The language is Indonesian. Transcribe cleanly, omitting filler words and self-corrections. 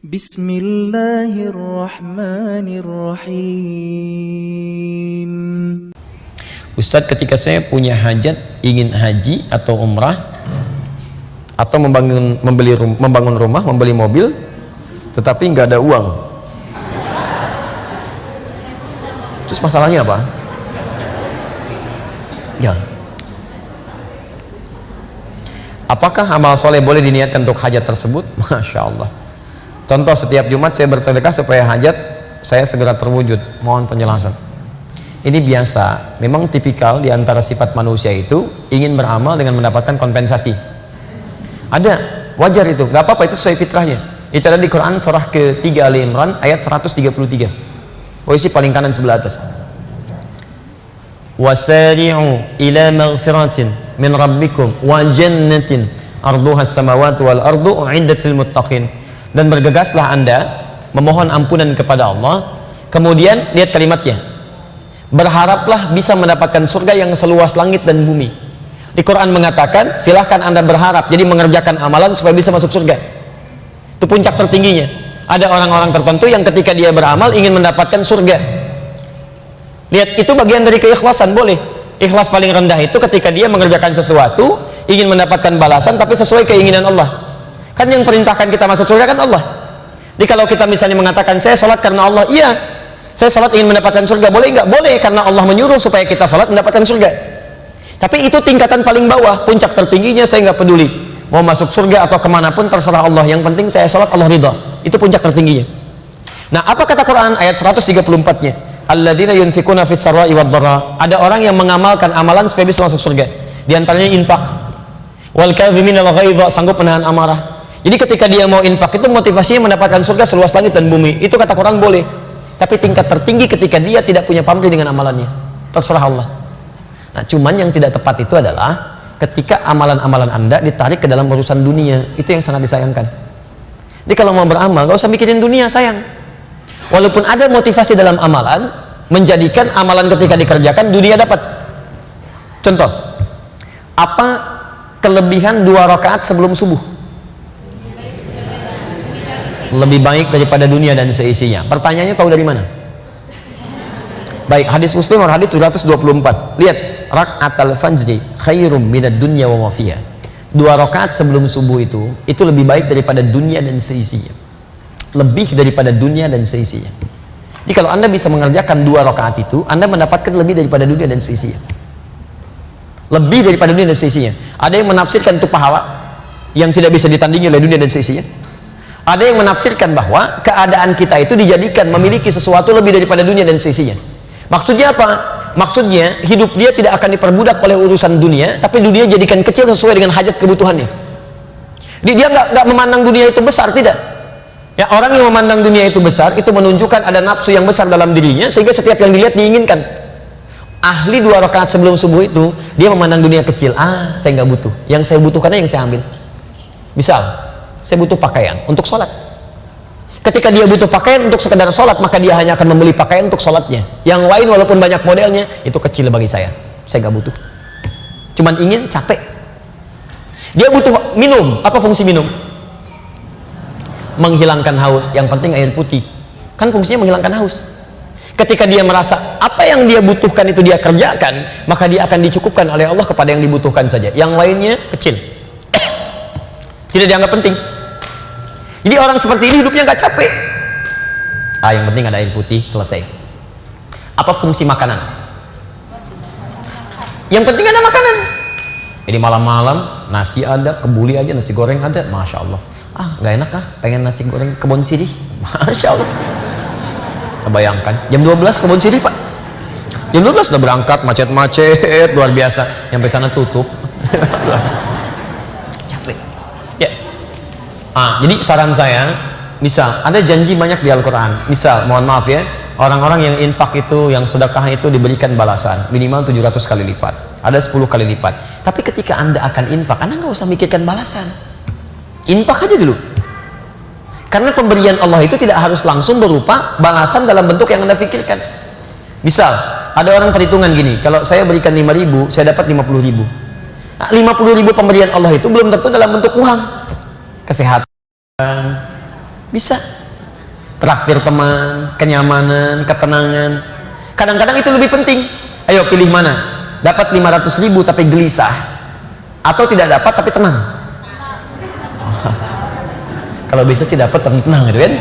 Bismillahirrahmanirrahim. Ustadz, ketika saya punya hajat ingin haji atau umrah atau membangun rumah, membeli mobil, tetapi nggak ada uang, terus masalahnya apa? Ya, apakah amal soleh boleh diniatkan untuk hajat tersebut? Masya Allah. Contoh, setiap Jumat saya bersedekah supaya hajat saya segera terwujud. Mohon penjelasan. Ini biasa, memang tipikal di antara sifat manusia itu ingin beramal dengan mendapatkan kompensasi. Ada, wajar itu, nggak apa-apa, itu sesuai fitrahnya. Itu ada di Quran surah ke-3 Ali Imran ayat 133. Posisi paling kanan sebelah atas. Wasari'u ila maghfiratin min rabbikum wa jannatin arduhas samawati wal ardu u'iddat lil muttaqin. Dan bergegaslah Anda memohon ampunan kepada Allah. Kemudian lihat kalimatnya, berharaplah bisa mendapatkan surga yang seluas langit dan bumi. Di Quran mengatakan silahkan Anda berharap, jadi mengerjakan amalan supaya bisa masuk surga. Itu puncak tertingginya. Ada orang-orang tertentu yang ketika dia beramal ingin mendapatkan surga. Lihat, itu bagian dari keikhlasan. Boleh. Ikhlas paling rendah itu ketika dia mengerjakan sesuatu ingin mendapatkan balasan tapi sesuai keinginan Allah. Kan yang perintahkan kita masuk surga kan Allah. Jadi kalau kita misalnya mengatakan saya sholat karena Allah, iya, saya sholat ingin mendapatkan surga, boleh nggak? Boleh, karena Allah menyuruh supaya kita sholat mendapatkan surga. Tapi itu tingkatan paling bawah. Puncak tertingginya saya nggak peduli mau masuk surga atau kemanapun, terserah Allah, yang penting saya sholat Allah ridha. Itu puncak tertingginya. Nah, apa kata Quran ayat 134-nya? Alladzina yunfikuna fis sarra'i wad dharra. Ada orang yang mengamalkan amalan supaya bisa masuk surga. Di antaranya infak. Wal kadhiminal ghaidha, sanggup menahan amarah. Jadi ketika dia mau infak itu motivasinya mendapatkan surga seluas langit dan bumi. Itu kata Quran boleh. Tapi tingkat tertinggi ketika dia tidak punya pamrih dengan amalannya. Terserah Allah. Nah, cuman yang tidak tepat itu adalah ketika amalan-amalan Anda ditarik ke dalam urusan dunia. Itu yang sangat disayangkan. Jadi kalau mau beramal, gak usah mikirin dunia, sayang. Walaupun ada motivasi dalam amalan, menjadikan amalan ketika dikerjakan dunia dapat. Contoh, apa kelebihan 2 rakaat sebelum subuh? Lebih baik daripada dunia dan seisinya. Pertanyaannya tahu dari mana? Baik, hadis Muslim atau hadis 224. Lihat, rak'atal fajri khairum minad dunya wa ma fiha. 2 rakaat sebelum subuh itu lebih baik daripada dunia dan seisinya. Lebih daripada dunia dan seisinya. Jadi kalau Anda bisa mengerjakan 2 rakaat itu, Anda mendapatkan lebih daripada dunia dan seisinya. Lebih daripada dunia dan seisinya. Ada yang menafsirkan itu pahala yang tidak bisa ditandingi oleh dunia dan seisinya. Ada yang menafsirkan bahwa keadaan kita itu dijadikan memiliki sesuatu lebih daripada dunia dan seisinya. Maksudnya apa? Maksudnya hidup dia tidak akan diperbudak oleh urusan dunia, tapi dunia jadikan kecil sesuai dengan hajat kebutuhannya. Dia nggak memandang dunia itu besar, tidak. Ya, orang yang memandang dunia itu besar itu menunjukkan ada nafsu yang besar dalam dirinya, sehingga setiap yang dilihat diinginkan. Ahli 2 rakaat sebelum subuh itu dia memandang dunia kecil. Saya nggak butuh. Yang saya butuhkannya yang saya ambil. Misal, saya butuh pakaian untuk sholat. Ketika dia butuh pakaian untuk sekedar sholat, maka dia hanya akan membeli pakaian untuk sholatnya. Yang lain walaupun banyak modelnya, itu kecil bagi saya nggak butuh. Cuman ingin, capek. Dia butuh minum. Apa fungsi minum? Menghilangkan haus. Yang penting air putih. Kan fungsinya menghilangkan haus. Ketika dia merasa apa yang dia butuhkan itu dia kerjakan, maka dia akan dicukupkan oleh Allah kepada yang dibutuhkan saja. Yang lainnya kecil, tidak dianggap penting. Jadi orang seperti ini hidupnya nggak capek. Yang penting ada air putih, selesai. Apa fungsi makanan? Yang penting ada makanan. Jadi malam-malam nasi ada, kebuli aja, nasi goreng ada, masya Allah. Nggak enak pengen nasi goreng kebun sirih, masya Allah. Bayangkan jam 12 kebun sirih, Pak. Jam 12 udah berangkat, macet-macet luar biasa, sampai sana tutup. Jadi saran saya, misal ada janji banyak di Al-Quran, misal mohon maaf ya, orang-orang yang infak itu, yang sedekah itu diberikan balasan minimal 700 kali lipat, ada 10 kali lipat. Tapi ketika Anda akan infak, Anda nggak usah mikirkan balasan, infak aja dulu. Karena pemberian Allah itu tidak harus langsung berupa balasan dalam bentuk yang Anda pikirkan. Misal ada orang perhitungan gini, kalau saya berikan 5.000, saya dapat 50.000. 50.000 pemberian Allah itu belum tentu dalam bentuk uang. Kesehatan, Bisa. Traktir teman, kenyamanan, ketenangan. Kadang-kadang itu lebih penting. Ayo pilih mana? Dapat 500.000 tapi gelisah, atau tidak dapat tapi tenang? Kalau bisa sih dapat tenang gitu kan.